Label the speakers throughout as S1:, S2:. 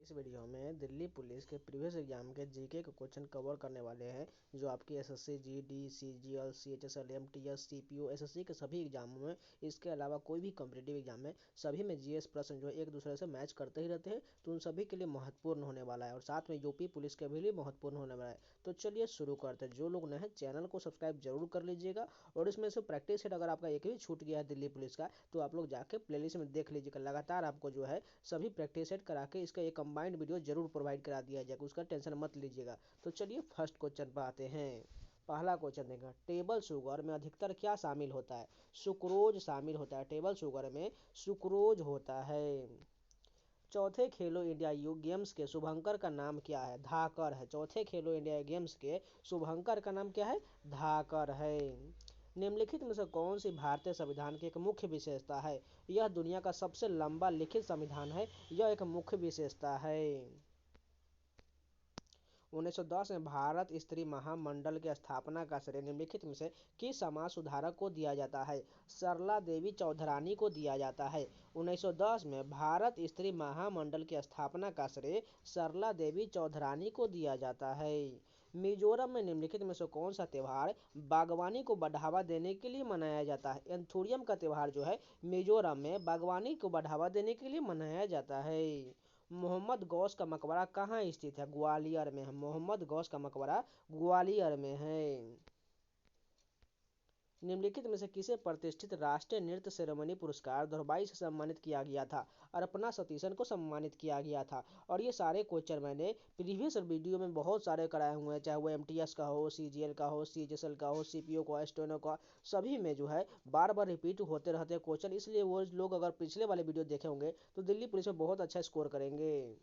S1: इस वीडियो में दिल्ली पुलिस के प्रीवियस एग्जाम के जीके के क्वेश्चन कवर करने वाले हैं जो आपकी SSC GD CGL CHSL MTS CPO SSC के सभी एग्जामों में, इसके अलावा कोई भी कॉम्पिटिटिव एग्जाम में सभी में जीएस प्रश्न जो है एक दूसरे से मैच करते ही रहते हैं। तो उन सभी के लिए महत्वपूर्ण होने वाला है और साथ में यूपी पुलिस के भी लिए महत्वपूर्ण होने वाला है। तो चलिए शुरू करते हैं। जो लोग नए हैं चैनल को सब्सक्राइब जरूर कर लीजिएगा और इसमें से प्रैक्टिस सेट अगर आपका एक भी छूट गया है दिल्ली पुलिस का तो आप लोग जाके प्लेलिस्ट में देख लीजिएगा। लगातार आपको जो है सभी प्रैक्टिस सेट करा के इसका एक कंबाइंड वीडियो जरूर प्रोवाइड करा दिया जाएगा, उसका टेंशन मत लीजिएगा। तो चलिए फर्स्ट क्वेश्चन पर आते हैं। पहला क्वेश्चन देगा, टेबल शुगर में अधिकतर क्या शामिल होता है? सुक्रोज शामिल होता है। टेबल शुगर में सुक्रोज होता है। चौथे खेलो इंडिया यूथ गेम्स के शुभंकर का नाम क्या है? धाकर है। चौथे खेलो इंडिया गेम्स के शुभंकर का नाम क्या है? धाकर है। निम्नलिखित में से कौन सी भारतीय संविधान की एक मुख्य विशेषता है? यह दुनिया का सबसे लंबा लिखित संविधान है। यह एक मुख्य विशेषता है। 1910 में भारत स्त्री महामंडल की स्थापना का श्रेय निम्नलिखित में से किस समाज सुधारक को दिया जाता है? सरला देवी चौधरानी को दिया जाता है। 1910 में भारत स्त्री महामंडल की स्थापना का श्रेय सरला देवी चौधरानी को दिया जाता है। मिजोरम में निम्नलिखित में से कौन सा त्यौहार बागवानी को बढ़ावा देने के लिए मनाया जाता है? एंथुरियम का त्यौहार जो है मिजोरम में बागवानी को बढ़ावा देने के लिए मनाया जाता है। मोहम्मद गौस का मकबरा कहाँ स्थित है? ग्वालियर में है। मोहम्मद गौस का मकबरा ग्वालियर में है। निम्नलिखित में से किसे प्रतिष्ठित राष्ट्रीय नृत्य सेरेमनी पुरस्कार 2022 से सम्मानित किया गया था? अर्पणा सतीशन को सम्मानित किया गया था। और ये सारे क्वेश्चन मैंने प्रीवियस वीडियो में बहुत सारे कराए हुए हैं, चाहे वो एमटीएस का हो, सीजीएल का हो, सीएचएसएल का हो, सीपीओ का, स्टेनो का, सभी में जो है बार बार रिपीट होते रहते हैं क्वेश्चन। इसलिए वो लोग अगर पिछले वाले वीडियो देखे होंगे तो दिल्ली पुलिस में बहुत अच्छा स्कोर करेंगे।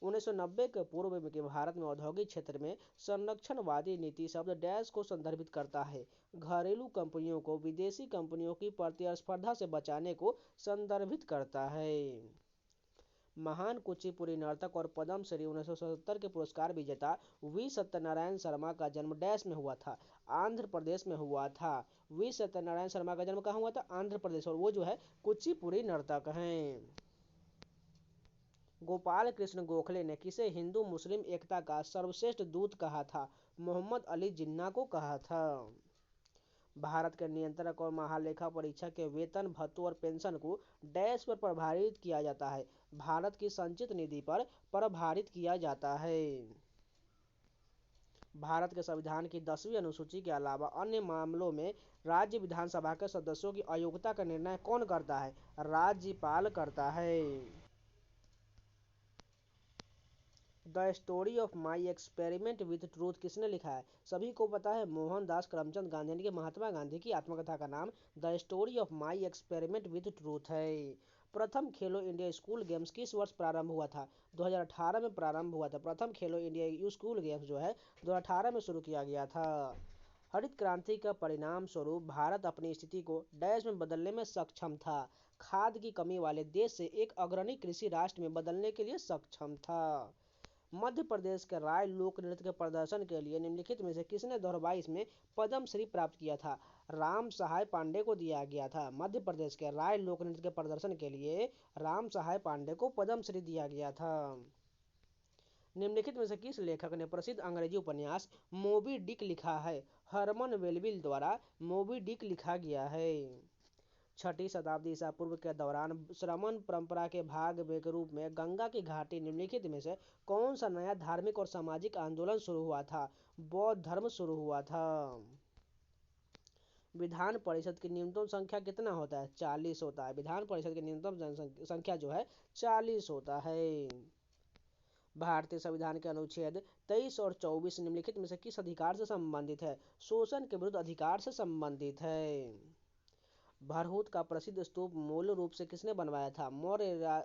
S1: 1990 के पूर्व में भारत में औद्योगिक क्षेत्र में संरक्षणवादी नीति शब्द डैश को संदर्भित करता है? घरेलू कंपनियों को विदेशी कंपनियों की प्रतिस्पर्धा से बचाने को संदर्भित करता है। महान कुचिपुड़ी नर्तक और पद्मश्री 1977 के पुरस्कार विजेता वी सत्यनारायण शर्मा का जन्म डैश में हुआ था? आंध्र प्रदेश में हुआ था। वी सत्यनारायण शर्मा का जन्म कहाँ हुआ था? आंध्र प्रदेश। और वो जो है कुचिपुड़ी नर्तक हैं। गोपाल कृष्ण गोखले ने किसे हिंदू मुस्लिम एकता का सर्वश्रेष्ठ दूत कहा था? मोहम्मद अली जिन्ना को कहा था। भारत के नियंत्रक और महालेखा परीक्षक के वेतन भत्तों और पेंशन को डैश पर प्रभारित किया जाता है? भारत की संचित निधि पर प्रभारित किया जाता है। भारत के संविधान की 10वीं अनुसूची के अलावा अन्य मामलों में राज्य विधानसभा के सदस्यों की अयोग्यता का निर्णय कौन करता है? राज्यपाल करता है। The story of my experiment with truth किसने लिखा है? सभी को पता है, मोहनदास करमचंद गांधी, यानी कि महात्मा गांधी की आत्मकथा का नाम the story of my experiment with truth है। प्रथम खेलो इंडिया स्कूल गेम्स किस वर्ष प्रारंभ हुआ था? 2018 में प्रारंभ हुआ था। प्रथम खेलो इंडिया स्कूल गेम्स जो है 2018 में शुरू किया गया था। हरित क्रांति का परिणाम स्वरूप भारत अपनी स्थिति को डैश में बदलने में सक्षम था? खाद्य की कमी वाले देश से एक अग्रणी कृषि राष्ट्र में बदलने के लिए सक्षम था। मध्य प्रदेश के राय लोक नृत्य के प्रदर्शन के लिए निम्नलिखित में से किसने 2022 में पद्मश्री प्राप्त किया था? राम सहाय पांडे को दिया गया था। मध्य प्रदेश के राय लोक नृत्य के प्रदर्शन के लिए राम सहाय पांडे को पद्मश्री दिया गया था। निम्नलिखित में से किस लेखक ने प्रसिद्ध अंग्रेजी उपन्यास मोबी डिक लिखा है? हरमन वेलविल द्वारा मोबी डिक लिखा गया है। 6ठी शताब्दी ईसा पूर्व के दौरान श्रमण परंपरा के भाग के रूप में गंगा की घाटी निम्नलिखित में से कौन सा नया धार्मिक और सामाजिक आंदोलन शुरू हुआ था? बौद्ध धर्म शुरू हुआ था। विधान परिषद की न्यूनतम संख्या कितना होता है? 40 होता है। विधान परिषद की न्यूनतम संख्या जो है 40 होता है। भारतीय संविधान के अनुच्छेद 23 और 24 निम्नलिखित में से किस अधिकार से संबंधित है? शोषण के विरुद्ध अधिकार से संबंधित है। भरहुत का प्रसिद्ध स्तूप मूल रूप से किसने बनवाया था? मौर्य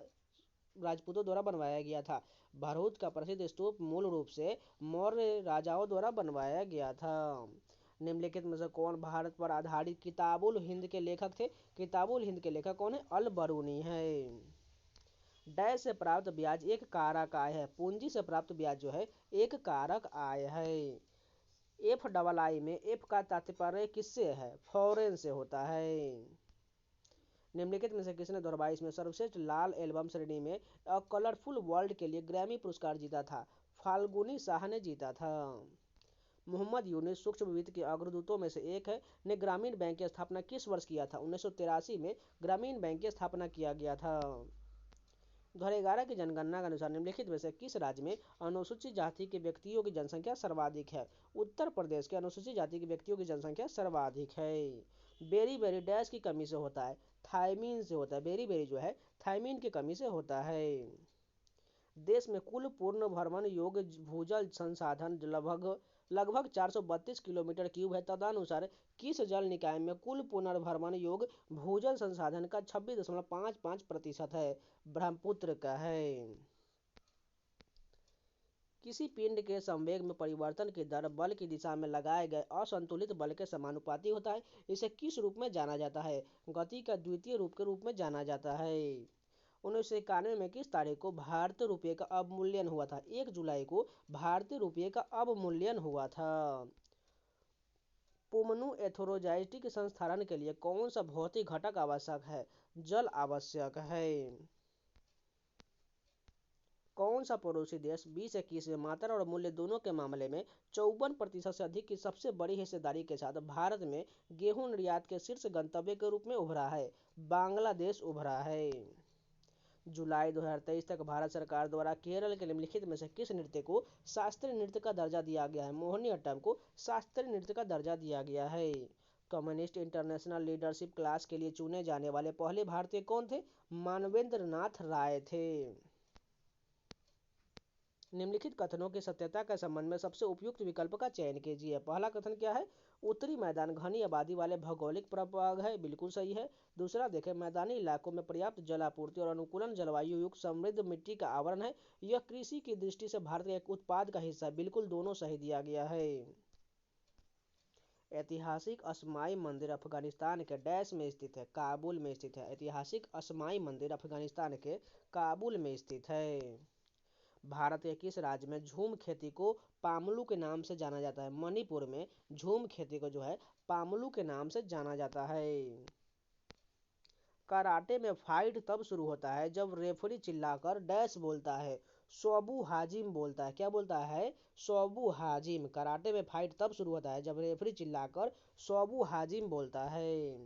S1: राजपूतों द्वारा बनवाया गया था। भरहुत का प्रसिद्ध स्तूप मूल रूप से मौर्य राजाओं द्वारा बनवाया गया था। निम्नलिखित में से कौन भारत पर आधारित किताबुल हिंद के लेखक थे? किताबुल हिंद के लेखक कौन है? अल बरूनी है। डैश से प्राप्त ब्याज एक कारक आय है। पूंजी से प्राप्त ब्याज जो है एक कारक आय है। एफ डबल आई में एफ का तात्पर्य किससे है? फॉरेन से होता है। निम्नलिखित में से किसने 2022 में सर्वश्रेष्ठ लाल एल्बम श्रेणी में अ कलरफुल वर्ल्ड के लिए ग्रैमी पुरस्कार जीता था? फाल्गुनी शाह ने जीता था। मोहम्मद यूनुस सूक्ष्म वित्त के अग्रदूतों में से एक है, ने ग्रामीण बैंक की स्थापना किस वर्ष किया था? 1983 में ग्रामीण बैंक की स्थापना किया गया था। 2011 की जनगणना के अनुसार निम्नलिखित में से किस राज्य में अनुसूचित जाति के व्यक्तियों की जनसंख्या सर्वाधिक है? उत्तर प्रदेश के अनुसूचित जाति के व्यक्तियों की जनसंख्या सर्वाधिक है। बेरी बेरी डैश की कमी से होता है? थायमीन से होता है। बेरी बेरी जो है थायमीन की कमी से होता है। देश में कुल पूर्ण भ्रमण योग्य भूजल संसाधन लगभग लगभग 432 किलोमीटर क्यूब है। तदनुसार किस जल निकाय में कुल पुनर्भ्रमण योग्य भूजल संसाधन का 26.55% है? ब्रह्मपुत्र का है। किसी पिंड के संवेग में परिवर्तन की दर बल की दिशा में लगाए गए असंतुलित बल के समानुपाती होता है। इसे किस रूप में जाना जाता है? गति का द्वितीय रूप के रूप में जाना जाता है। 1991 में किस तारीख को भारतीय रुपये का अवमूल्यन हुआ था? 1 जुलाई को भारतीय रुपये का अवमूल्यन हुआ था। पुमनु एथोरोजाइटिक संस्थारण के लिए कौन सा भौतिक घटक आवश्यक है? जल आवश्यक है। कौन सा पड़ोसी देश 2021 में मात्रा और मूल्य दोनों के मामले में 54% से अधिक की सबसे बड़ी हिस्सेदारी के साथ भारत में गेहूं निर्यात के शीर्ष गंतव्य के रूप में उभरा है? बांग्लादेश उभरा है। जुलाई 2023 तक भारत सरकार द्वारा केरल के निम्नलिखित में से किस नृत्य को शास्त्रीय नृत्य का दर्जा दिया गया है? मोहिनीअट्टम को शास्त्रीय नृत्य का दर्जा दिया गया है। कम्युनिस्ट इंटरनेशनल लीडरशिप क्लास के लिए चुने जाने वाले पहले भारतीय कौन थे? मानवेंद्र नाथ राय थे। निम्नलिखित कथनों की सत्यता के संबंध में सबसे उपयुक्त विकल्प का चयन कीजिए। पहला कथन क्या है? उत्तरी मैदान घनी आबादी वाले भौगोलिक प्रभाग है, बिल्कुल सही है। दूसरा देखें, मैदानी इलाकों में पर्याप्त जल आपूर्ति और अनुकूलन जलवायु युक्त समृद्ध मिट्टी का आवरण है। यह कृषि की दृष्टि से भारत के एक उत्पाद का हिस्सा है, बिल्कुल दोनों सही दिया गया है। ऐतिहासिक असमाई मंदिर अफगानिस्तान के डैश में स्थित है? काबुल में स्थित है। ऐतिहासिक असमाई मंदिर अफगानिस्तान के काबुल में स्थित है। भारत के किस राज्य में झूम खेती को पामलू के नाम से जाना जाता है? मणिपुर में झूम खेती को जो है पामलू के नाम से जाना जाता है। कराटे में फाइट तब शुरू होता है जब रेफरी चिल्लाकर डैश बोलता है? सोबू हाजिम बोलता है। क्या बोलता है? सोबू हाजिम। कराटे में फाइट तब शुरू होता है जब रेफरी चिल्लाकर सोबू हाजिम बोलता है।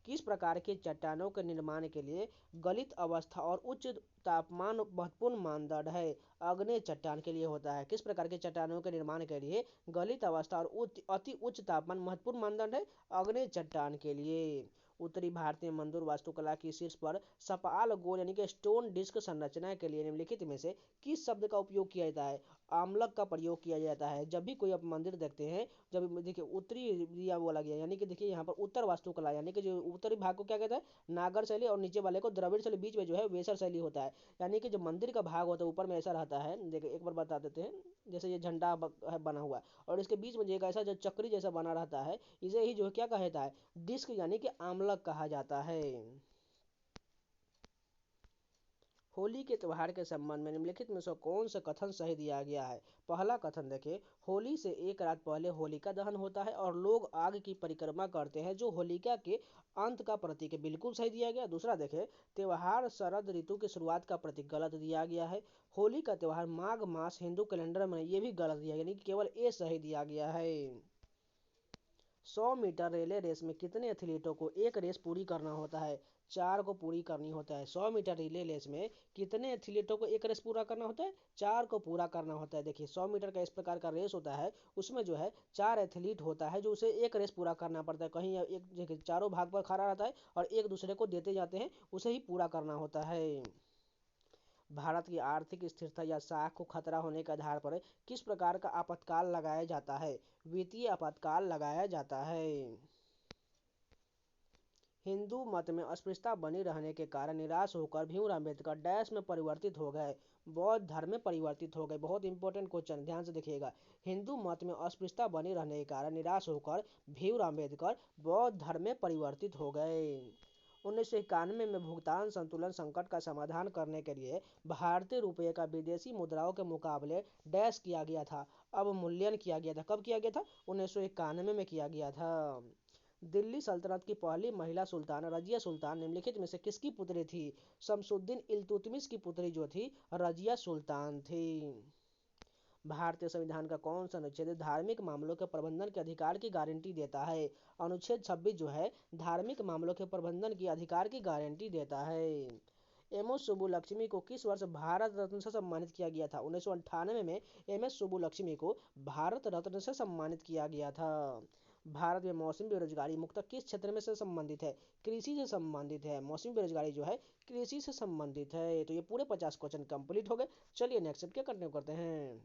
S1: किस प्रकार की चट्टानों के निर्माण के लिए गलित अवस्था और उच्च तापमान महत्वपूर्ण मानदंड है? अग्नेय चट्टान के लिए होता है। किस प्रकार के चट्टानों के निर्माण के लिए गलित अवस्था और अति उच्च तापमान महत्वपूर्ण मानदंड है? अग्नेय चट्टान के लिए। उत्तरी भारतीय मंदिर वास्तुकला की शीर्ष पर सपाल गोल यानी कि स्टोन डिस्क संरचना के लिए निम्नलिखित में से किस शब्द का उपयोग किया जाता है? आमलक का प्रयोग किया जाता है। जब भी कोई आप मंदिर देखते हैं, जब देखिए उत्तरी एरिया बोला गया, यानी कि देखिए यहाँ पर उत्तर वास्तुकला, यानी कि जो उत्तरी भाग को क्या कहता है? नागर शैली, और नीचे वाले को द्रविड़ शैली, बीच में जो है वेसर शैली होता है। यानी कि जो मंदिर का भाग होता है ऊपर में ऐसा रहता है, देखिए एक बार बता देते हैं। जैसे ये झंडा बना हुआ है और इसके बीच में जो एक ऐसा जो चक्री जैसा बना रहता है, इसे ही जो है क्या कहता है? डिस्क यानी कि आमलक कहा जाता है। होली के त्योहार के संबंध में निम्नलिखित में से कौन सा कथन सही दिया गया है? पहला कथन देखिए, होली से एक रात पहले होलिका दहन होता है और लोग आग की परिक्रमा करते हैं जो होलिका के अंत का प्रतीक है, बिल्कुल सही दिया गया। दूसरा देखें, त्योहार शरद ऋतु की शुरुआत का प्रतीक, गलत दिया गया है। होली का त्योहार माघ मास हिंदू कैलेंडर में, ये भी गलत दिया, यानी कि केवल ए सही दिया गया है। 100 मीटर रिले रेस में कितने एथलीटों को एक रेस पूरी करना होता है? 4 को पूरी करनी होता है। 100 मीटर रिले रेस में कितने एथलीटों को एक रेस पूरा करना होता है? 4 को पूरा करना होता है। देखिए 100 मीटर का इस प्रकार का रेस होता है, उसमें जो है 4 एथलीट होता है जो उसे एक रेस पूरा करना पड़ता है। कहीं एक देखिए चारों भाग पर खड़ा रहता है और एक दूसरे को देते जाते हैं, उसे ही पूरा करना होता है। भारत की आर्थिक स्थिरता या साख को खतरा होने के आधार पर किस प्रकार का आपातकाल लगाया जाता है? वित्तीय आपातकाल लगाया जाता है। हिंदू मत में अस्पृश्यता बनी रहने के कारण निराश होकर भीमराव अम्बेडकर डैश में परिवर्तित हो गए? बौद्ध धर्म में परिवर्तित हो गए। बहुत इंपॉर्टेंट क्वेश्चन, ध्यान से देखिएगा। हिंदू मत में अस्पृश्यता बनी रहने के कारण निराश होकर भीमराव अम्बेडकर बौद्ध धर्म में परिवर्तित हो गए। 1991 में भुगतान संतुलन संकट का समाधान करने के लिए भारतीय रुपये का विदेशी मुद्राओं के मुकाबले डैश किया गया था? अवमूल्यन किया गया था। कब किया गया था? 1991 में किया गया था। दिल्ली सल्तनत की पहली महिला सुल्तान रजिया सुल्तान निम्नलिखित में से किसकी पुत्री थी? शमसुद्दीन इल्तुतमिश की पुत्री जो थी रजिया सुल्तान थी। भारतीय संविधान का कौन सा अनुच्छेद धार्मिक मामलों के प्रबंधन के अधिकार की गारंटी देता है? अनुच्छेद 26 जो है धार्मिक मामलों के प्रबंधन की अधिकार की गारंटी देता है। एम एस सुब्बुलक्ष्मी को किस वर्ष भारत रत्न से सम्मानित किया गया था? 1998 में एम एस सुब्बुलक्ष्मी को भारत रत्न से सम्मानित किया गया था। भारत में मौसमी बेरोजगारी मुख्यतः किस क्षेत्र में से संबंधित है? कृषि से संबंधित है। मौसमी बेरोजगारी जो है कृषि से संबंधित है। तो ये पूरे 50 क्वेश्चन कंप्लीट हो गए। चलिए नेक्स्ट के कंटिन्यू करते हैं।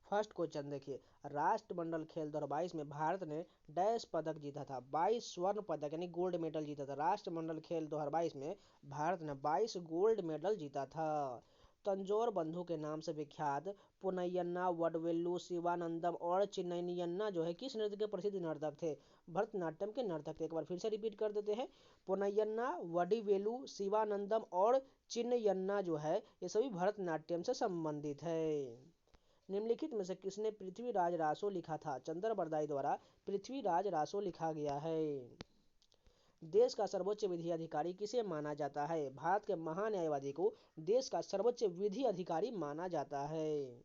S1: फर्स्ट क्वेश्चन देखिए, राष्ट्रमंडल खेल 2022 में भारत ने डैश पदक जीता था? 22 स्वर्ण पदक यानी गोल्ड मेडल जीता था। राष्ट्रमंडल खेल 2022 में भारत ने 22 गोल्ड मेडल जीता था। तंजौर बंधु के नाम से विख्यात पुनयन्ना, वडवेल्लू, शिवानंदम और चिन्नयन्ना जो है किस नृत्य के प्रसिद्ध नर्तक थे? भरतनाट्यम के नर्तक थे। एक बार फिर से रिपीट कर देते हैं। पुनयन्ना, वडिवेलु, शिवानंदम और चिन्नयन्ना जो है ये सभी भरतनाट्यम से संबंधित है। निम्नलिखित में से किसने पृथ्वीराज रासो लिखा था? चंद्र बरदाई द्वारा पृथ्वीराज रासो लिखा गया है। देश का सर्वोच्च विधि अधिकारी किसे माना जाता है? भारत के महान्यायवादी को देश का सर्वोच्च विधि अधिकारी माना जाता है।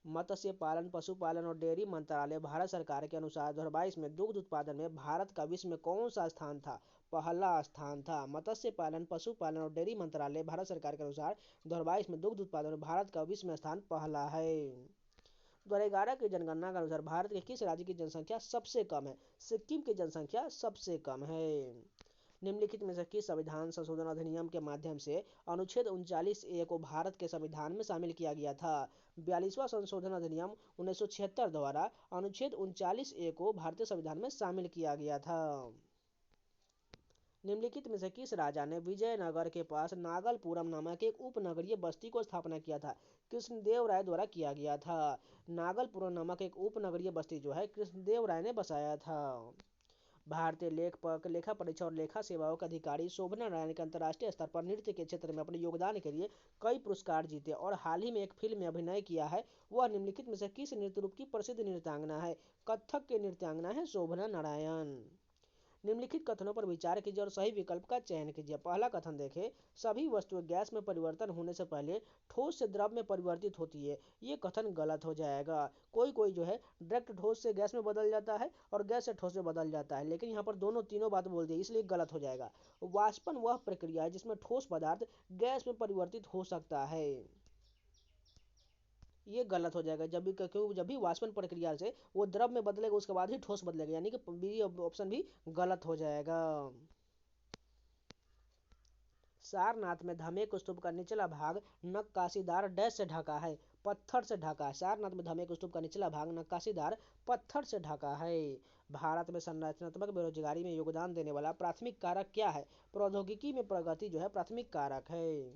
S1: मत्स्य पालन, पशुपालन और डेयरी मंत्रालय भारत सरकार के अनुसार 2022 में दुग्ध उत्पादन में भारत का विश्व में कौन सा स्थान था? पहला स्थान था। मत्स्य पालन, पशुपालन और डेयरी मंत्रालय भारत सरकार के अनुसार 2022 में दुग्ध उत्पादन में भारत का विश्व में स्थान पहला है। 2011 की जनगणना के अनुसार भारत के किस राज्य की जनसंख्या सबसे कम है? सिक्किम की जनसंख्या सबसे कम है। निम्नलिखित में से किस संविधान संशोधन अधिनियम के माध्यम से अनुच्छेद 39A को भारत के संविधान में शामिल किया गया था? 42वां संशोधन अधिनियम 1976 द्वारा अनुच्छेद 39A को भारतीय संविधान में शामिल किया गया था। निम्नलिखित में से किस राजा ने विजयनगर के पास नागलपुरम नामक एक उपनगरीय बस्ती को स्थापना किया था? कृष्णदेव राय द्वारा किया गया था। नागलपुरम नामक एक उपनगरीय बस्ती जो है कृष्णदेव राय ने बसाया था। भारतीय लेखक, लेखा परीक्षा और लेखा सेवाओं के अधिकारी शोभना नारायण के अंतर्राष्ट्रीय स्तर पर नृत्य के क्षेत्र में अपने योगदान के लिए कई पुरस्कार जीते और हाल ही में एक फिल्म में अभिनय किया है। वह निम्नलिखित में से किस नृत्य रूप की प्रसिद्ध नृत्यांगना है? कथक के नृत्यांगना है शोभना नारायण। निम्नलिखित कथनों पर विचार कीजिए और सही विकल्प का चयन कीजिए। पहला कथन देखें, सभी वस्तुएं गैस में परिवर्तन होने से पहले ठोस से द्रव में परिवर्तित होती है। ये कथन गलत हो जाएगा। कोई कोई जो है डायरेक्ट ठोस से गैस में बदल जाता है और गैस से ठोस में बदल जाता है, लेकिन यहाँ पर दोनों तीनों बात बोल दी, इसलिए गलत हो जाएगा। वाष्पन वह प्रक्रिया है जिसमें ठोस पदार्थ गैस में परिवर्तित हो सकता है। ये गलत हो जाएगा। क्योंकि जब भी वाष्पन प्रक्रिया से वो द्रव में बदलेगा उसके बाद ही ठोस बदलेगा, यानी कि बी ऑप्शन भी गलत हो जाएगा। सारनाथ में धमेक स्तूप का निचला भाग नक्काशीदार डैश से ढका है? पत्थर से ढका है। सारनाथ में धमेक स्तूप का निचला भाग नक्काशीदार पत्थर से ढका है। भारत में संरचनात्मक बेरोजगारी में योगदान देने वाला प्राथमिक कारक क्या है? प्रौद्योगिकी में प्रगति जो है प्राथमिक कारक है।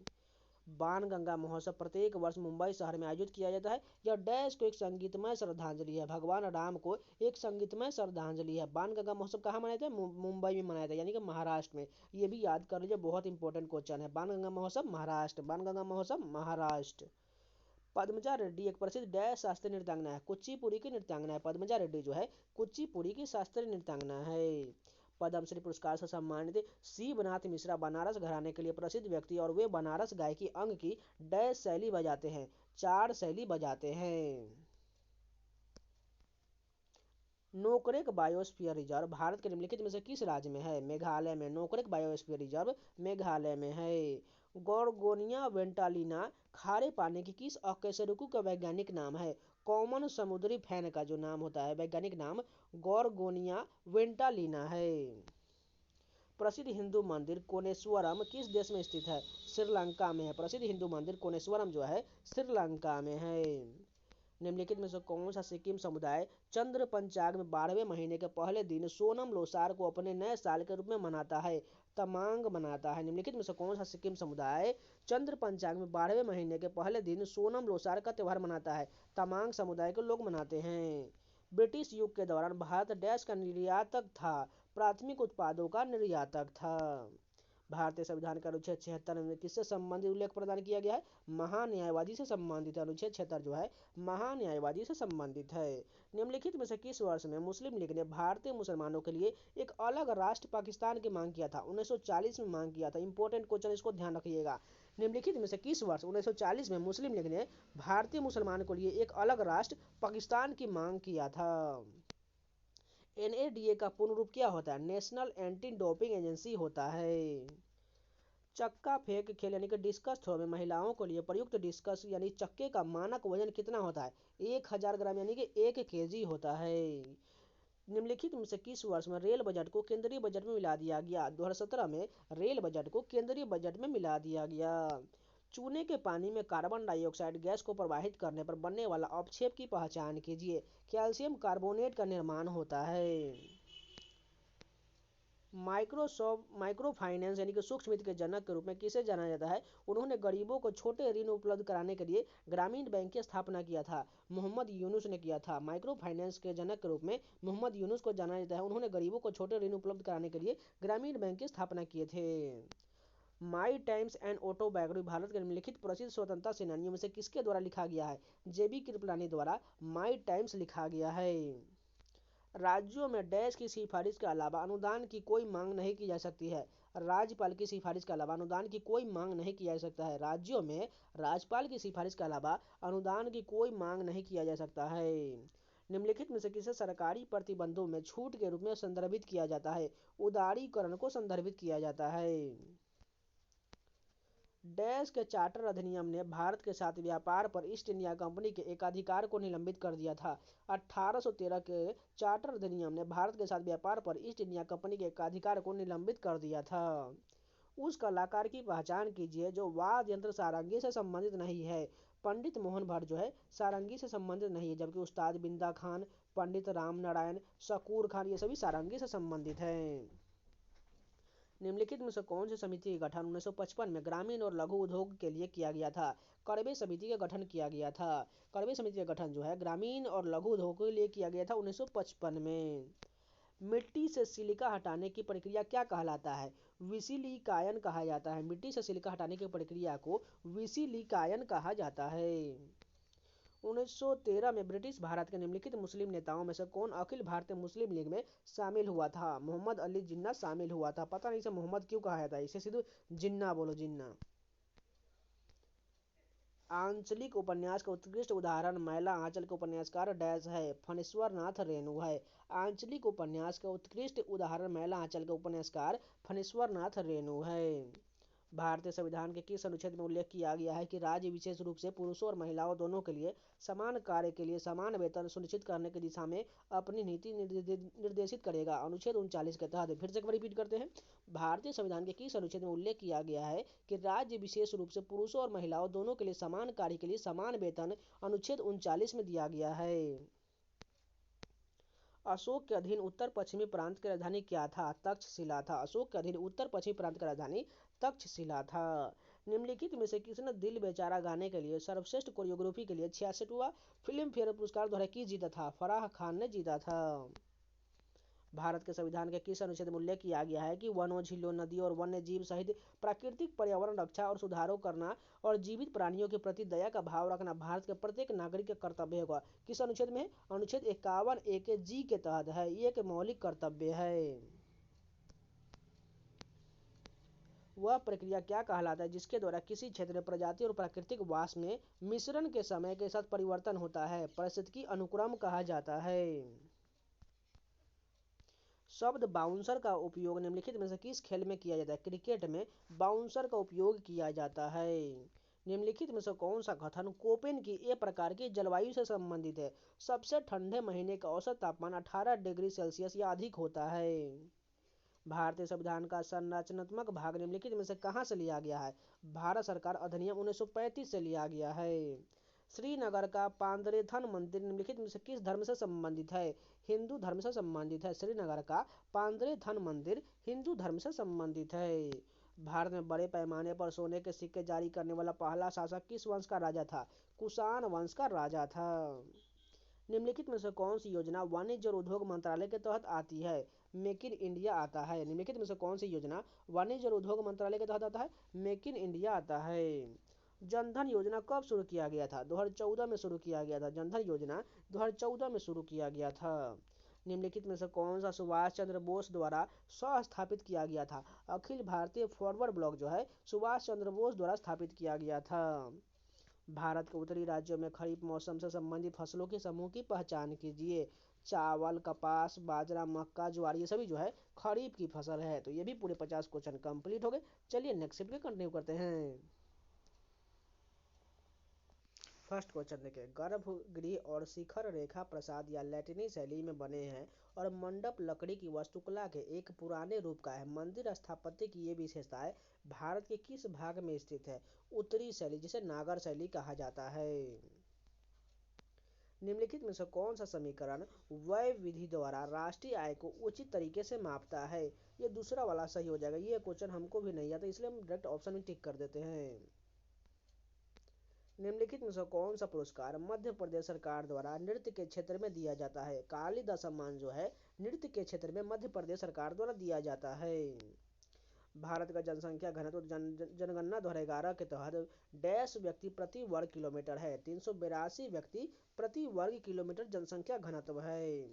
S1: बाणगंगा महोत्सव प्रत्येक वर्ष मुंबई शहर में आयोजित किया जाता है। यह डैश को एक संगीतमय श्रद्धांजलि है। भगवान राम को एक संगीतमय श्रद्धांजलि है। बाणगंगा महोत्सव कहाँ मनाया जाता है? मुंबई में मनाया जाता है, यानी कि महाराष्ट्र में। ये भी याद कर लीजिए, बहुत इंपॉर्टेंट क्वेश्चन है। बाणगंगा महोत्सव महाराष्ट्र, बाणगंगा महोत्सव महाराष्ट्र। पद्मजा रेड्डी एक प्रसिद्ध डैश शास्त्रीय नृत्यांगना है? कुचिपुड़ी की नृत्यांगना है। पद्मजा रेड्डी जो है कुचिपुड़ी की शास्त्रीय नृत्यांगना है। पद्मश्री पुरस्कार से सम्मानित शिवनाथ मिश्रा बनारस घराने के लिए प्रसिद्ध व्यक्ति और वे बनारस गायकी अंग की डैश शैली बजाते हैं? 4 शैली बजाते हैं। नोकरेक बायोस्फीयर रिजर्व भारत के निम्नलिखित में से किस राज्य में है? मेघालय में। नोकरेक बायोस्फीयर रिजर्व मेघालय में है। गोर्गोनिया वेंटालिना खारे पानी की किस अकशेरुकी का वैज्ञानिक नाम है? कॉमन समुद्री फैन का जो नाम होता है वैज्ञानिक नाम गोर्गोनिया वेंटालिना है। प्रसिद्ध हिंदू मंदिर कोनेश्वरम किस देश में स्थित है? श्रीलंका में है। प्रसिद्ध हिंदू मंदिर कोनेश्वरम जो है श्रीलंका में है। निम्नलिखित में से कौन सा सिक्किम समुदाय चंद्र पंचांग में 12वें महीने के पहले दिन सोनम लोसार को अपने नए साल के रूप में मनाता है? तमांग मनाता है। निम्नलिखित में से कौन सा सिक्किम समुदाय चंद्र पंचांग में 12वें महीने के पहले दिन सोनम लोसार का त्यौहार मनाता है? तमांग समुदाय के लोग मनाते हैं। ब्रिटिश युग के दौरान भारत डैश का निर्यातक था? प्राथमिक उत्पादों का निर्यातक था। भारतीय संविधान का अनुच्छेद 76 में किससे संबंधित उल्लेख प्रदान किया गया है? महान्यायवादी से संबंधित है। अनुच्छेद 76 जो है महान्यायवादी से संबंधित है। निम्नलिखित में से किस वर्ष में मुस्लिम लीग ने भारतीय मुसलमानों के लिए एक अलग राष्ट्र पाकिस्तान की मांग किया था? 1940 में मांग किया था। इंपॉर्टेंट क्वेश्चन, इसको ध्यान रखिएगा। निम्नलिखित में से किस वर्ष 1940 में मुस्लिम लीग ने भारतीय मुसलमानों के लिए एक अलग राष्ट्र पाकिस्तान की मांग किया था? एनएडीए का पूर्ण रूप क्या होता है? नेशनल एंटी डोपिंग एजेंसी होता है। चक्का फेंक खेल यानी कि डिस्कस थ्रो में महिलाओं के लिए प्रयुक्त डिस्कस यानी चक्के का मानक वजन कितना होता है? 1000 ग्राम यानी कि 1 केजी होता है। निम्नलिखित में से किस वर्ष में रेल बजट को केंद्रीय बजट में मिला दिया गया? 2017 में रेल बजट को केंद्रीय बजट में मिला दिया गया। चूने के पानी में कार्बन डाइऑक्साइड गैस को प्रवाहित करने पर बनने वाला अपक्षेप की पहचान कीजिए। कैल्शियम कार्बोनेट का निर्माण होता है। माइक्रो फाइनेंस यानी कि सूक्ष्म वित्त के जनक के रूप में किसे जाना जाता है? उन्होंने गरीबों को छोटे ऋण उपलब्ध कराने के लिए ग्रामीण बैंक की स्थापना किया था। मोहम्मद यूनुस ने किया था। माइक्रो फाइनेंस के जनक के रूप में मोहम्मद यूनुस को जाना जाता है। उन्होंने गरीबों को छोटे ऋण उपलब्ध कराने के लिए ग्रामीण बैंक की स्थापना किए थे। माई टाइम्स एंड ऑटोबायोग्राफी भारत के निम्नलिखित प्रसिद्ध स्वतंत्रता सेनानियों में से किसके द्वारा लिखा गया है? जेबी कृपलानी द्वारा माई टाइम्स लिखा गया है। राज्यों में डैश की सिफारिश के अलावा अनुदान की कोई मांग नहीं की जा सकती है। राज्यपाल की सिफारिश के अलावा अनुदान की कोई मांग नहीं किया जा सकता है। राज्यों में राज्यपाल की सिफारिश के अलावा अनुदान की कोई मांग नहीं किया जा सकता है। निम्नलिखित में से किसे सरकारी प्रतिबंधों में छूट के रूप में संदर्भित किया जाता है? उदारीकरण को संदर्भित किया जाता है। डैश के चार्टर अधिनियम ने भारत के साथ व्यापार पर ईस्ट इंडिया कंपनी के एकाधिकार को निलंबित कर दिया था। 1813 के चार्टर अधिनियम ने भारत के साथ व्यापार पर ईस्ट इंडिया कंपनी के एकाधिकार को निलंबित कर दिया था। उस कलाकार की पहचान कीजिए जो वाद्य यंत्र सारंगी से संबंधित नहीं है। पंडित मोहन भट्ट जो है सारंगी से संबंधित नहीं है, जबकि उस्ताद बिंदा खान, पंडित राम नारायण, शकूर खान ये सभी सारंगी से संबंधित हैं। निम्नलिखित में से कौन सी समिति का गठन 1955 में ग्रामीण और लघु उद्योग के लिए किया गया था? करबे समिति का गठन किया गया था। करबे समिति का गठन जो है ग्रामीण और लघु उद्योग के लिए किया गया था 1955 में। मिट्टी से सिलिका हटाने की प्रक्रिया क्या कहलाता है? विसिलिकायन कहा जाता है। मिट्टी से सिलिका हटाने की प्रक्रिया को विसिलिकायन कहा जाता है। 1913 में ब्रिटिश भारत के निम्नलिखित मुस्लिम नेताओं में से कौन अखिल भारतीय मुस्लिम लीग में शामिल हुआ था? मोहम्मद अली जिन्ना शामिल हुआ था। पता नहीं इसे मोहम्मद क्यों कहा जाता है, इसे सिर्फ जिन्ना बोलो, जिन्ना। आंचलिक उपन्यास का उत्कृष्ट उदाहरण मैला आंचल के उपन्यासकार डैश है? फणीश्वर नाथ रेणु है। आंचलिक उपन्यास का उत्कृष्ट उदाहरण मैला आंचल के उपन्यासकार फणीश्वर नाथ रेणु है। भारतीय संविधान के किस अनुच्छेद में उल्लेख किया गया है कि राज्य विशेष रूप से पुरुषों और महिलाओं दोनों के लिए समान कार्य के लिए समान वेतन सुनिश्चित करने की दिशा में अपनी नीति निर्देशित करेगा? अनुच्छेद 39 के तहत। फिर से एक बार रिपीट करते हैं। भारतीय संविधान के किस अनुच्छेद में उल्लेख किया गया है कि राज्य विशेष रूप से पुरुषों और महिलाओं दोनों के लिए समान कार्य के लिए समान वेतन? अनुच्छेद 39 में दिया गया है। अशोक के अधीन उत्तर पश्चिमी प्रांत की राजधानी क्या था? तक्षशिला था। अशोक के अधीन उत्तर पश्चिमी प्रांत की राजधानी तक्षशिला था। निम्नलिखित में से किसने दिल बेचारा गाने के लिए सर्वश्रेष्ठ कोरियोग्राफी के लिए 66वां फिल्म फेयर पुरस्कार 2021 जीता था? फराह खान ने जीता था। भारत के संविधान के किस अनुच्छेद में उल्लेख किया गया है कि वनों, झीलों, नदियों और वन्य जीव सहित प्राकृतिक पर्यावरण रक्षा और सुधारों करना और जीवित प्राणियों के प्रति दया का भाव रखना भारत के प्रत्येक नागरिक का कर्तव्य होगा? किस अनुच्छेद में? अनुच्छेद 51 जी के तहत है। ये एक मौलिक कर्तव्य है। वह प्रक्रिया क्या कहलाता है जिसके द्वारा किसी क्षेत्र में प्रजाति और प्राकृतिक वास में मिश्रण के समय के साथ परिवर्तन होता है? पारिस्थितिकी अनुक्रम कहा जाता है। शब्द बाउंसर का उपयोग निम्नलिखित में से किस खेल में किया जाता है? क्रिकेट में बाउंसर का उपयोग किया जाता है। निम्नलिखित में से कौन सा कथन कोपेन की ए प्रकार की जलवायु से संबंधित है? सबसे ठंडे महीने का औसत तापमान 18 डिग्री सेल्सियस या अधिक होता है। भारतीय संविधान का संरचनात्मक भाग निम्नलिखित में से कहाँ से लिया गया है? भारत सरकार अधिनियम 1935 से लिया गया है। श्रीनगर का पांद्रेथन मंदिर निम्नलिखित में से किस धर्म से संबंधित है? हिंदू धर्म से संबंधित है। श्रीनगर का पांद्रेथन मंदिर हिंदू धर्म से संबंधित है। भारत में बड़े पैमाने पर सोने के सिक्के जारी करने वाला पहला शासक किस वंश का राजा था? कुषाण वंश का राजा था। निम्नलिखित में से कौन सी योजना वाणिज्य और उद्योग मंत्रालय के तहत आती है? मेक इन इंडिया आता है। निम्नलिखित में से कौन सी योजना वाणिज्य और उद्योग मंत्रालय के तहत आता है? मेक इन इंडिया आता है। जनधन योजना कब शुरू किया गया था? 2014 में शुरू किया गया था। जनधन योजना 2014 में शुरू किया गया था। निम्नलिखित में से कौन सा सुभाष चंद्र बोस द्वारा स्थापित किया गया था? अखिल भारतीय फॉरवर्ड ब्लॉक जो है सुभाष चंद्र बोस द्वारा स्थापित किया गया था। भारत के उत्तरी राज्यों में खरीफ मौसम से संबंधित फसलों के समूह की पहचान कीजिए। चावल, कपास, बाजरा, मक्का, ज्वार, ये सभी जो है खरीफ की फसल है। तो ये भी पूरे 50 क्वेश्चन कंप्लीट हो गए। चलिए नेक्स्ट शिफ्ट कंटिन्यू करते हैं। फर्स्ट क्वेश्चन देखिए, गर्भगृह और शिखर रेखा प्रसाद या लैटिनी शैली में बने हैं और मंडप लकड़ी की वास्तुकला के एक पुराने रूप का है। मंदिर स्थापत्य की ये विशेषताएं भारत के किस भाग में स्थित है? उत्तरी शैली, जिसे नागर शैली कहा जाता है। निम्नलिखित में से कौन सा समीकरण व्यय विधि द्वारा राष्ट्रीय आय को उचित तरीके से मापता है? ये दूसरा वाला सही हो जाएगा। ये क्वेश्चन हमको भी नहीं आता, इसलिए हम डायरेक्ट ऑप्शन में टिक कर देते हैं। निम्नलिखित में से कौन सा पुरस्कार मध्य प्रदेश सरकार द्वारा नृत्य के क्षेत्र में दिया जाता है? कालिदास सम्मान जो है नृत्य के क्षेत्र में मध्य प्रदेश सरकार द्वारा दिया जाता है। भारत का जनसंख्या घनत्व जनगणना 2011 के तहत डैश व्यक्ति प्रति वर्ग किलोमीटर है। 382 व्यक्ति प्रति वर्ग किलोमीटर जनसंख्या घनत्व है।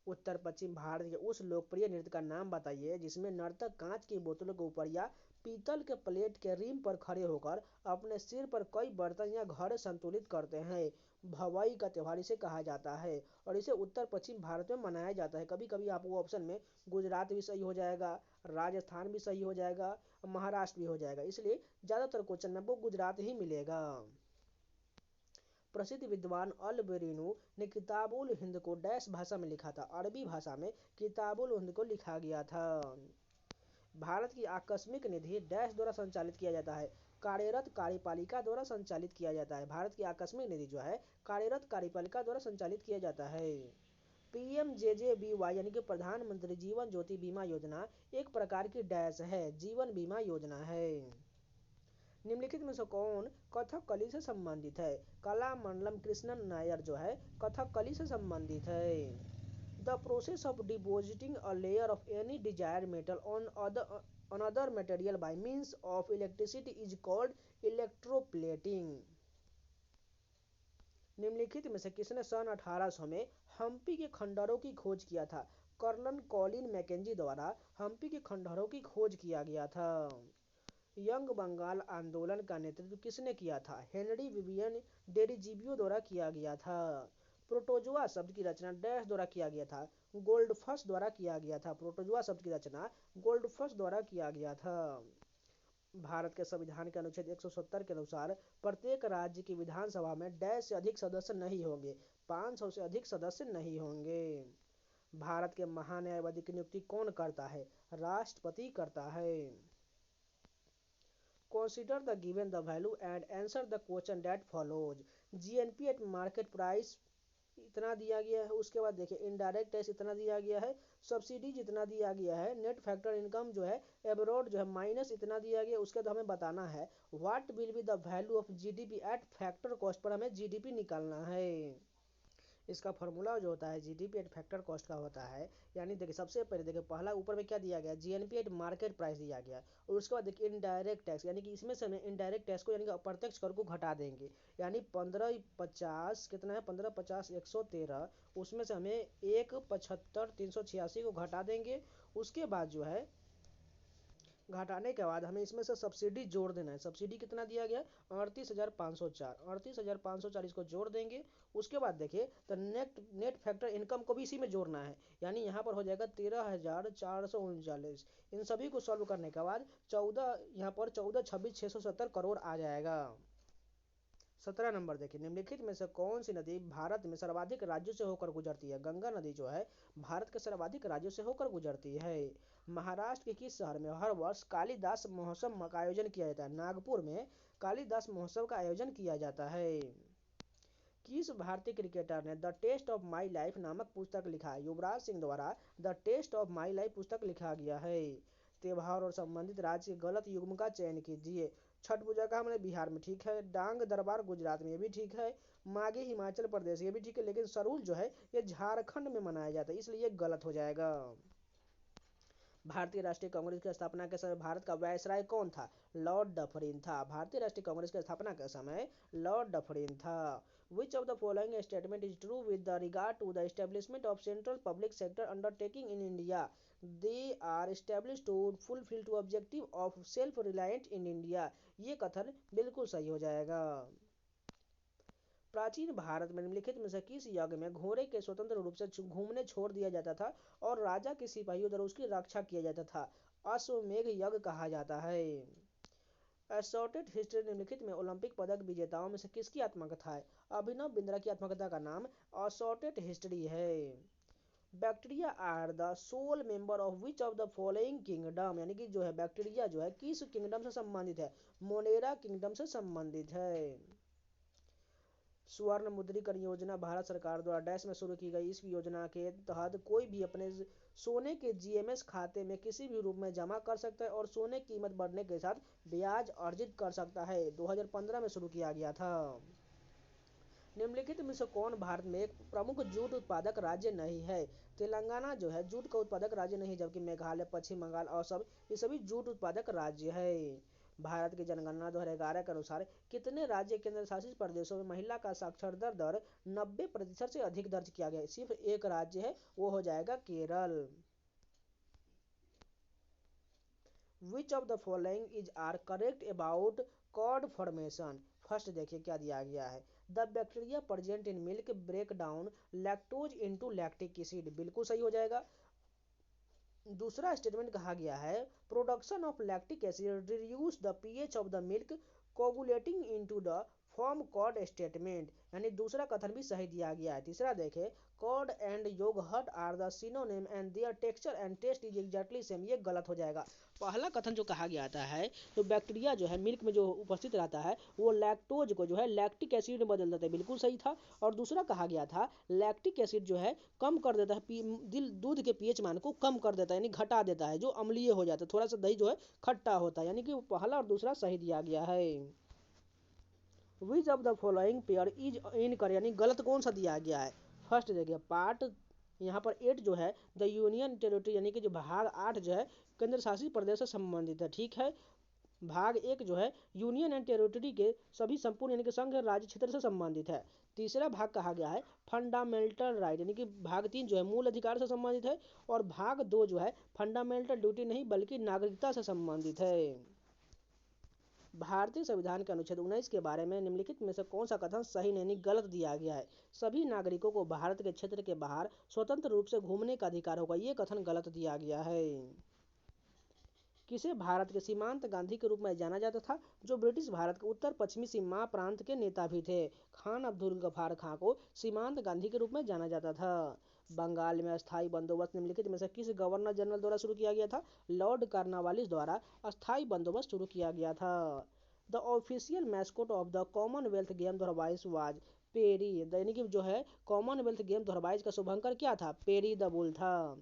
S1: उत्तर पश्चिम भारत के उस लोकप्रिय नृत्य का नाम बताइए जिसमें नर्तक कांच की बोतलों के ऊपर या पीतल के प्लेट के रिम पर खड़े होकर अपने सिर पर कई बर्तन या घड़े संतुलित करते हैं। भवाई का त्योहार इसे कहा जाता है और इसे उत्तर पश्चिम भारत में मनाया जाता है। कभी कभी आपको ऑप्शन में गुजरात भी सही हो जाएगा, राजस्थान भी सही हो जाएगा, महाराष्ट्र भी हो जाएगा, इसलिए ज्यादातर क्वेश्चन में आपको गुजरात ही मिलेगा। प्रसिद्ध विद्वान अल बेरूनी ने किताबुल हिंद को डैश भाषा में लिखा था? अरबी भाषा में किताबुल हिंद को लिखा गया था। भारत की आकस्मिक निधि डैश द्वारा संचालित किया जाता है? कार्यरत कार्यपालिका द्वारा संचालित किया जाता है। भारत की आकस्मिक निधि जो है कार्यरत कार्यपालिका द्वारा संचालित किया जाता है। PMJJBY यानी कि प्रधानमंत्री जीवन ज्योति बीमा योजना एक प्रकार की डैश है, जीवन बीमा योजना है। निम्नलिखित में से कौन कथकली से संबंधित है? कलामंडलम कृष्णन नायर जो है कथकली से संबंधित है। The process of depositing a layer of any desired metal on another material by means of electricity is called electroplating. निम्नलिखित में से किसने सन 1800 में हम्पी के खंडहरों की खोज किया था? कर्नल कॉलिन मैकेंजी द्वारा हम्पी के खंडहरों की खोज किया गया था। यंग बंगाल आंदोलन का नेतृत्व किसने किया था? हेनरी विवियन डेरिजीबियो द्वारा किया गया था। प्रोटोजोआ शब्द की रचना डैश द्वारा किया गया था? गोल्डफश द्वारा किया गया था। प्रोटोजोआ शब्द की रचना गोल्डफश द्वारा किया गया था। भारत के संविधान के अनुच्छेद 170 के अनुसार प्रत्येक राज्य की विधानसभा में डैश से अधिक सदस्य नहीं होंगे, 500 से अधिक सदस्य नहीं होंगे। भारत के महान्यायवादी की नियुक्ति कौन करता है? राष्ट्रपति करता है। Consider the given the value and answer the question that follows. GNP at market price इतना दिया गया है। उसके बाद देखिए इनडायरेक्ट टैक्स इतना दिया गया है, सब्सिडी जितना दिया गया है, नेट फैक्टर इनकम जो है एब्रॉड जो है माइनस इतना दिया गया। उसके बाद हमें बताना है what will be the value of GDP at factor cost per हमें जीडीपी निकालना है। इसका फॉर्मूला जो होता है जीडीपी एट फैक्टर कॉस्ट का होता है, यानी देखिए सबसे पहले देखिए पहला ऊपर में क्या दिया गया, जीएनपी एट मार्केट प्राइस दिया गया और उसके बाद देखिए इनडायरेक्ट टैक्स, यानी कि इसमें से हमें इनडायरेक्ट टैक्स को यानी कि अप्रत्यक्ष कर को घटा देंगे, यानी 1550 कितना है 1550 113, उसमें से हमें 175 386 को घटा देंगे। उसके बाद जो है घटाने के बाद हमें इसमें से सब्सिडी जोड़ देना है। सब्सिडी कितना दिया गया 38,504, 38,504 इसको जोड़ देंगे। उसके बाद देखिए तो नेट फैक्टर इनकम को भी इसी में जोड़ना है, यानी यहाँ पर हो जाएगा 13,439। इन सभी को सॉल्व करने के बाद 14 यहाँ पर 14,26,670 करोड़ आ जाएगा। 17 नंबर देखिए निम्नलिखित में से कौन सी नदी भारत में सर्वाधिक राज्यों से होकर गुजरती है? गंगा नदी जो है भारत के सर्वाधिक राज्यों से होकर गुजरती है। महाराष्ट्र के किस शहर में हर वर्ष कालिदास महोत्सव का आयोजन किया जाता है? नागपुर में कालिदास महोत्सव का आयोजन किया जाता है। किस भारतीय क्रिकेटर ने the Test of My Life नामक पुस्तक लिखा है? युवराज सिंह द्वारा the Test of My Life पुस्तक लिखा गया है। त्योहार और संबंधित राज्य के गलत युग्म का चयन कीजिए। छठ पूजा का हमने बिहार में ठीक है, डांग दरबार गुजरात में ये भी ठीक है, माघी हिमाचल प्रदेश ये भी ठीक है, लेकिन सरूल जो है ये झारखंड में मनाया जाता है, इसलिए ये गलत हो जाएगा। भारतीय राष्ट्रीय कांग्रेस की स्थापना के समय भारत का वायसराय कौन था? लॉर्ड डफरिन था। भारतीय राष्ट्रीय कांग्रेस की स्थापना के समय लॉर्ड डफरिन था। Which of the following statement is true with regard to the establishment of central public sector undertaking in India? They are establish to fulfil to objective of self reliant in India. ये कथन बिल्कुल सही हो जाएगा। प्राचीन भारत में निम्नलिखित में से किस यज्ञ में घोड़े के स्वतंत्र रूप से घूमने छोड़ दिया जाता था और राजा के सिपाहियों द्वारा उसकी रक्षा किया जाता था? अश्वमेध यज्ञ कहा जाता है। एसोटेड हिस्ट्री निम्नलिखित में ओलंपिक पदक विजेताओं में से किसकी आत्मकथा है? अभिनव बिंद्रा की आत्मकथा का नाम असॉर्टेड हिस्ट्री है। Bacteria are the sole member of which of the following kingdom, यानी कि जो है बैक्टीरिया जो है किस किंगडम से संबंधित है? मोनेरा किंगडम से संबंधित है। स्वर्ण मुद्रीकरण योजना भारत सरकार द्वारा डैश में शुरू की गई। इस योजना के तहत कोई भी अपने सोने के जीएमएस खाते में किसी भी रूप में जमा कर सकता है और सोने की कीमत बढ़ने के साथ ब्याज अर्जित कर सकता है। 2015 में शुरू किया गया था। निम्नलिखित में से कौन भारत में एक प्रमुख जूट उत्पादक राज्य नहीं है? तेलंगाना जो है जूट का उत्पादक राज्य नहीं, जबकि मेघालय, पश्चिम बंगाल और सब ये सभी जूट उत्पादक राज्य है। भारत की जनगणना 2011 के अनुसार कितने राज्य केंद्र शासित प्रदेशों में महिला का साक्षरता दर 90% से अधिक दर्ज किया गया है? सिर्फ एक राज्य है, वो हो जाएगा Kerala. Which of the following is are correct about curd formation? First देखिए क्या दिया गया है। The bacteria present in milk break down lactose into lactic acid, बिल्कुल सही हो जाएगा। दूसरा स्टेटमेंट कहा गया है production of lactic acid reduce the pH of the milk coagulating into the form curd statement, यानी दूसरा कथन भी सही दिया गया है। तीसरा देखें curd and yoghurt are the synonym and their texture and taste is exactly same, ये गलत हो जाएगा। पहला कथन जो कहा गया था है तो बैक्टीरिया जो है मिल्क में जो उपस्थित रहता है वो लैक्टोज को जो है लैक्टिक एसिड में बदल देता है, बिल्कुल सही था। और दूसरा कहा गया था लैक्टिक एसिड जो है कम कर देता है दूध के पीएच मान को कम कर देता है, यानी घटा देता है, जो अम्लीय हो जाता है, थोड़ा सा दही जो है खट्टा होता है, यानी कि पहला और दूसरा सही दिया गया है। विच of the following pair is incorrect, यानी गलत कौन सा दिया गया है? फर्स्ट देखिए पार्ट यहाँ पर 8 जो है द यूनियन टेरिटरी, यानी कि जो भाग 8 जो है केंद्र शासित प्रदेश से संबंधित है, ठीक है। भाग 1 जो है यूनियन एंड टेरिटरी के सभी संपूर्ण यानी कि संघ राज्य क्षेत्र से संबंधित है। तीसरा भाग कहा गया है फंडामेंटल राइट, यानी कि भाग 3 जो है मूल अधिकार से संबंधित है। और भाग 2 जो है फंडामेंटल ड्यूटी नहीं बल्कि नागरिकता से संबंधित है। भारतीय संविधान के अनुच्छेद 19 के बारे में निम्नलिखित में से कौन सा कथन सही नहीं गलत दिया गया है? सभी नागरिकों को भारत के क्षेत्र के बाहर स्वतंत्र रूप से घूमने का अधिकार होगा, ये कथन गलत दिया गया है। किसे भारत के सीमांत गांधी के रूप में जाना जाता था? जो ब्रिटिश भारत के उत्तर पश्चिमी सीमा प्रांत के नेता भी थे। खान अब्दुल गफार खां को सीमांत गांधी के रूप में जाना जाता था। बंगाल में अस्थायी बंदोबस्त निम्नलिखित में से किस गवर्नर जनरल द्वारा शुरू किया गया था? लॉर्ड कार्नवालिस द्वारा अस्थायी बंदोबस्त शुरू किया गया था। The official mascot of the Commonwealth game 2022 was Perry, यानी कि जो है कॉमनवेल्थ गेम 2022 का शुभंकर क्या था? पेरी द बुल था।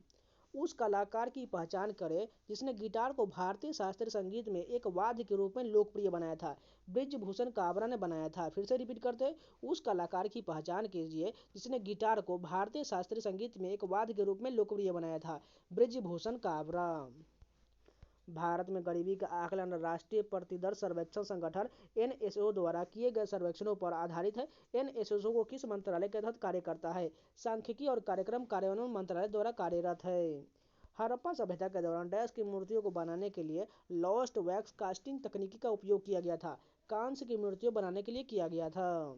S1: उस कलाकार की पहचान करें जिसने गिटार को भारतीय शास्त्रीय संगीत में एक वाद्य के रूप में लोकप्रिय बनाया था। ब्रिजभूषण काबरा ने बनाया था। फिर से रिपीट करते, उस कलाकार की पहचान कीजिए जिसने गिटार को भारतीय शास्त्रीय संगीत में एक वाद्य के रूप में लोकप्रिय बनाया था। ब्रिजभूषण काबरा। भारत में गरीबी का आकलन राष्ट्रीय प्रतिदर सर्वेक्षण संगठन एनएसओ द्वारा किए गए सर्वेक्षणों पर आधारित है। एनएसओ को किस मंत्रालय के तहत कार्य करता है? सांख्यिकी और कार्यक्रम कार्यान्वयन मंत्रालय द्वारा कार्यरत है। हड़प्पा सभ्यता के दौरान डैश की मूर्तियों को बनाने के लिए लॉस्ट वैक्स कास्टिंग तकनीकी का उपयोग किया गया था। कांस्य की मूर्तियों बनाने के लिए किया गया था।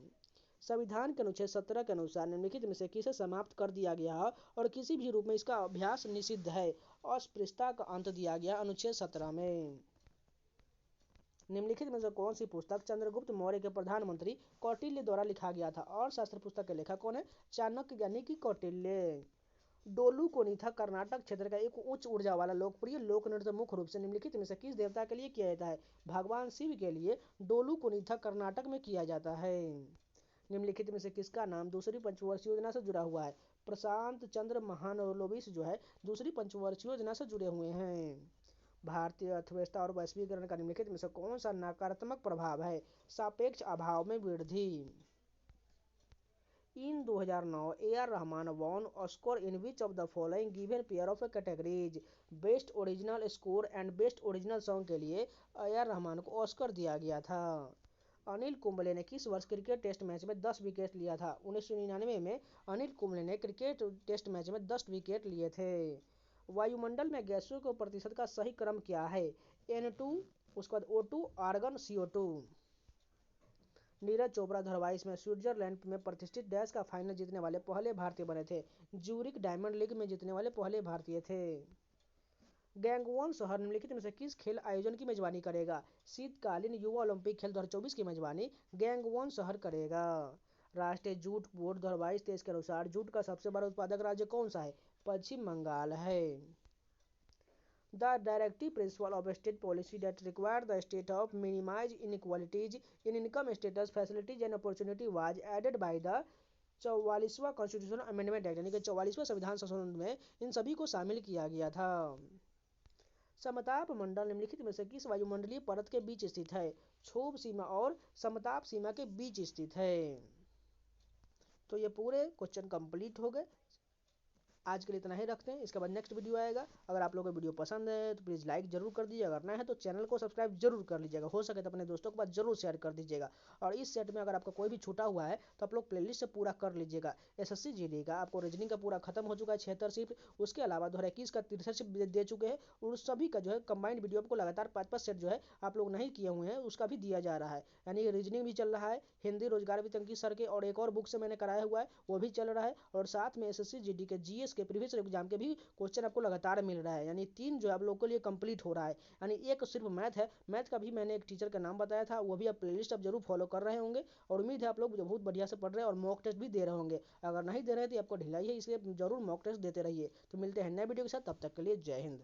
S1: संविधान के अनुच्छेद 17 के अनुसार निम्नलिखित में से किसे समाप्त कर दिया गया है और किसी भी रूप में इसका अभ्यास निषिद्ध है? अस्पृश्यता का अंत दिया गया अनुच्छेद 17 में। निम्नलिखित में से कौन सी पुस्तक चंद्रगुप्त मौर्य के प्रधानमंत्री कौटिल्य द्वारा लिखा गया था? और शास्त्र पुस्तक के लेखक कौन है? चाणक्य यानी कि कौटिल्य। डोलू कोनीथा कर्नाटक क्षेत्र का एक उच्च ऊर्जा वाला लोकप्रिय लोक नृत्य मुख्य रूप से निम्नलिखित में से किस देवता के लिए किया जाता है? भगवान शिव के लिए डोलू कोनीथा कर्नाटक में किया जाता है। निम्नलिखित में से किसका नाम दूसरी पंचवर्षीय योजना से जुड़ा हुआ है? प्रशांत चंद्र महानवलोबिस जो है दूसरी पंचवर्षीय योजना से जुड़े हुए हैं। भारतीय अर्थव्यवस्था और वैश्वीकरण का निम्नलिखित में से कौन सा नकारात्मक प्रभाव है? सापेक्ष अभाव में वृद्धि। इन 2009 AR Rahman won Oscar in which of the following given pair of categories? Best original score and best original song के लिए AR रहमान को ऑस्कर दिया गया था। अनिल कुंबले ने किस वर्ष क्रिकेट टेस्ट मैच में 10 विकेट लिया था? 1999 में अनिल कुंबले ने क्रिकेट टेस्ट मैच में 10 विकेट लिए थे। वायुमंडल में गैसों के प्रतिशत का सही क्रम क्या है? N2, उसके बाद O2, argon, CO2। Neeraj Chopra 2022 में स्विट्जरलैंड में प्रतिष्ठित डैश का फाइनल जीतने वाले पहले भारतीय बने थे। ज्यूरिक डायमंड लीग में जीतने वाले पहले भारतीय थे। गैंगवॉन शहर निम्नलिखित में से किस खेल आयोजन की मेजबानी करेगा? शीतकालीन युवा ओलंपिक खेल 2024 की मेजबानी गैंगवॉन शहर करेगा। राष्ट्रीय जूट बोर्ड 2022-23 के अनुसार जूट का सबसे बड़ा उत्पादक राज्य कौन सा है? पश्चिम बंगाल है। The directive principle of state policy that require the state of minimize inequalities in income status facilities and opportunity was added by the 44वां कॉन्स्टिट्यूशन अमेंडमेंट एक्ट, यानी कि 44वां संविधान संशोधन में इन सभी को शामिल किया गया था। समताप मंडल निम्नलिखित में से किस वायुमंडलीय परत के बीच स्थित है? क्षोभ सीमा और समताप सीमा के बीच स्थित है। तो ये पूरे क्वेश्चन कंप्लीट हो गए। आज के लिए इतना ही रखते हैं, इसके बाद नेक्स्ट वीडियो आएगा। अगर आप लोगों को वीडियो पसंद है तो प्लीज़ लाइक जरूर कर दीजिएगा, अगर नया है तो चैनल को सब्सक्राइब जरूर कर लीजिएगा, हो सके तो अपने दोस्तों के पास जरूर शेयर कर दीजिएगा। और इस सेट में अगर आपका कोई भी छूटा हुआ है तो आप लोग प्लेलिस्ट से पूरा कर लीजिएगा। SSC GD का आपको रीजनिंग का पूरा खत्म हो चुका है 76 शिफ्ट, उसके अलावा 2021 का 63 शिफ्ट दे चुके हैं, और उस सभी का जो है कंबाइंड वीडियो आपको लगातार 5-5 सेट जो है आप लोग नहीं किए हुए हैं उसका भी दिया जा रहा है। यानी रीजनिंग भी चल रहा है, हिंदी रोजगार भी तंकी सर के और एक और बुक से मैंने कराया हुआ है वो भी चल रहा है, और साथ में SSC GD के GS के प्रीवियस एग्जाम के भी क्वेश्चन आपको लगातार मिल रहा है। यानी 3 जो है आप लोगों के लिए कंप्लीट हो रहा है। यानी एक सिर्फ मैथ है, मैथ का भी मैंने एक टीचर का नाम बताया था, वो भी आप प्लेलिस्ट आप जरूर फॉलो कर रहे होंगे, और उम्मीद है आप लोग बहुत बढ़िया से पढ़ रहे हैं और मॉक टेस्ट भी दे रहे होंगे। अगर नहीं दे रहे तो आपको ढिलाई है, इसलिए जरूर मॉक टेस्ट देते रहिए। तो मिलते हैं नए वीडियो के साथ, तब तक के लिए जय हिंद।